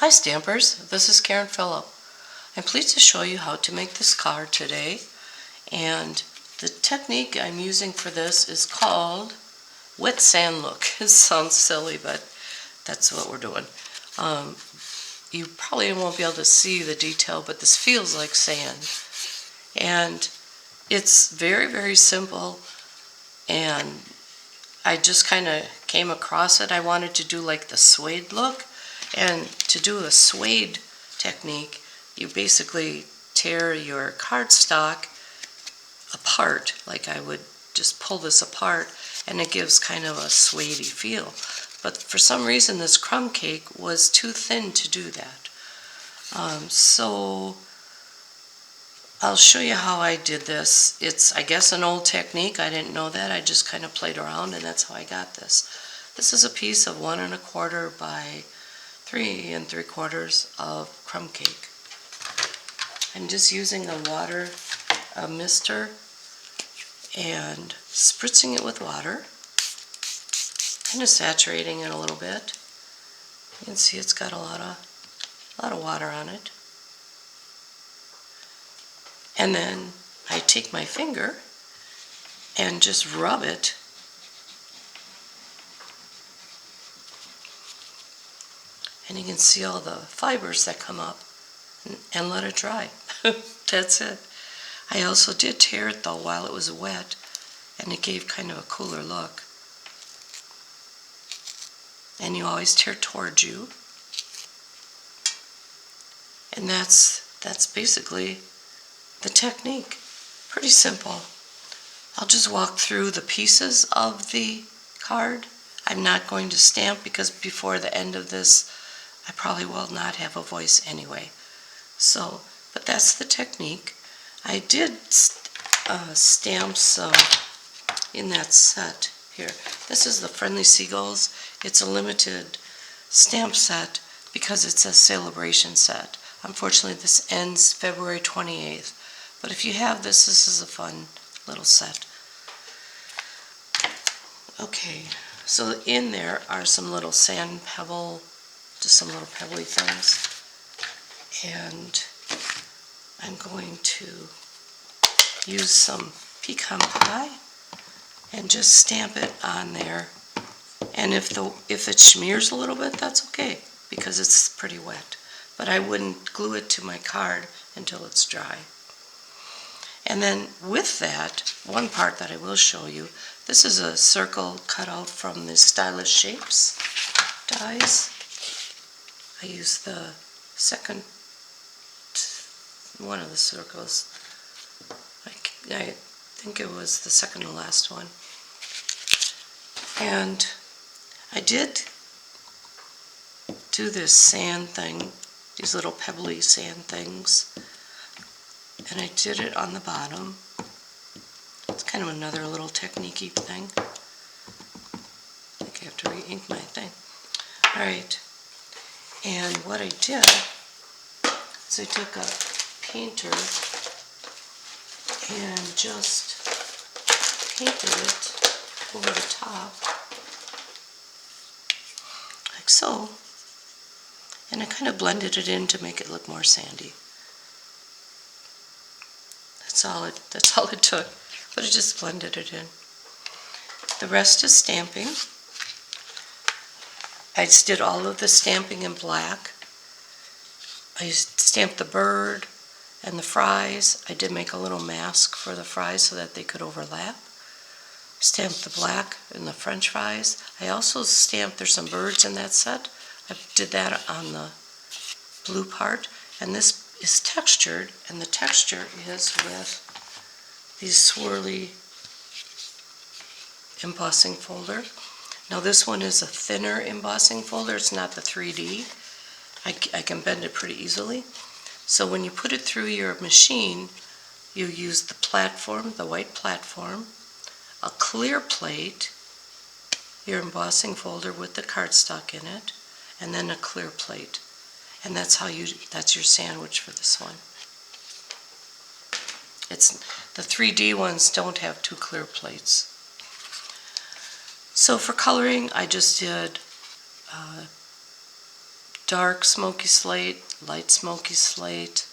Hi Stampers, this is Karen Phillip. I'm pleased to show you how to make this card today, and the technique I'm using for this is called wet sand look. It sounds silly, but that's what we're doing. You probably won't be able to see the detail, but this feels like sand. And it's very, very simple, and I just kind of came across it. I wanted to do like the suede look, and to do a suede technique, you basically tear your cardstock apart, like I would just pull this apart, and it gives kind of a suede-y feel. But for some reason this crumb cake was too thin to do that. So I'll show you how I did this. It's, I guess, an old technique. I didn't know that. I just kind of played around, and that's how I got this. This is a piece of 1 1/4 by 3 3/4 of crumb cake. I'm just using a water mister and spritzing it with water, kind of saturating it a little bit. You can see it's got a lot of water on it. And then I take my finger and just rub it. And you can see all the fibers that come up, and let it dry. That's it. I also did tear it though while it was wet, and it gave kind of a cooler look. And you always tear towards you. And that's basically the technique. Pretty simple. I'll just walk through the pieces of the card. I'm not going to stamp because before the end of this I probably will not have a voice anyway. So, but that's the technique. I did stamp some in that set here. This is the Friendly Seagulls. It's a limited stamp set because it's a celebration set. Unfortunately, this ends February 28th. But if you have this, this is a fun little set. Okay, so in there are some little sand pebble, just some little pebbly things. And I'm going to use some pecan pie and just stamp it on there. And if it smears a little bit, that's okay because it's pretty wet. But I wouldn't glue it to my card until it's dry. And then with that, one part that I will show you, this is a circle cut out from the Stylish Shapes dies. I used the second one of the circles. I think it was the second to last one. And I did do this sand thing, these little pebbly sand things, and I did it on the bottom. It's kind of another little technique-y thing. I think I have to re-ink my thing. Alright, and what I did is I took a painter and just painted it over the top, like so, and I kind of blended it in to make it look more sandy. That's all it took, but I just blended it in. The rest is stamping. I just did all of the stamping in black. I stamped the bird and the fries. I did make a little mask for the fries so that they could overlap. Stamped the black in the French fries. I also stamped, there's some birds in that set. I did that on the blue part, and this is textured, and the texture is with these swirly embossing folder. Now this one is a thinner embossing folder, it's not the 3D. I can bend it pretty easily. So when you put it through your machine, you use the platform, the white platform, a clear plate, your embossing folder with the cardstock in it, and then a clear plate. And that's your sandwich for this one. The 3D ones don't have 2 clear plates. So for coloring, I just did dark smoky slate, light smoky slate,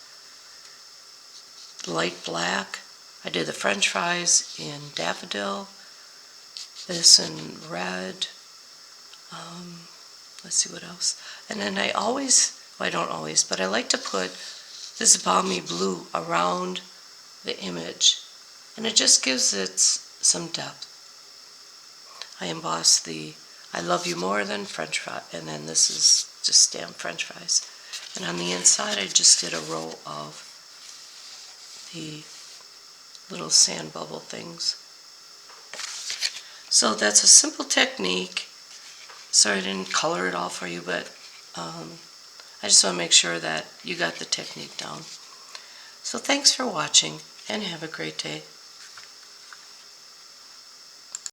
light black. I did the French fries in daffodil, this in red, let's see what else. And then I always, well, I don't always, but I like to put this balmy blue around the image, and it just gives it some depth. I embossed the I love you more than French fry, and then this is just stamped French fries. And on the inside I just did a row of the little sand bubble things. So that's a simple technique. Sorry I didn't color it all for you, but I just want to make sure that you got the technique down. So thanks for watching, and have a great day.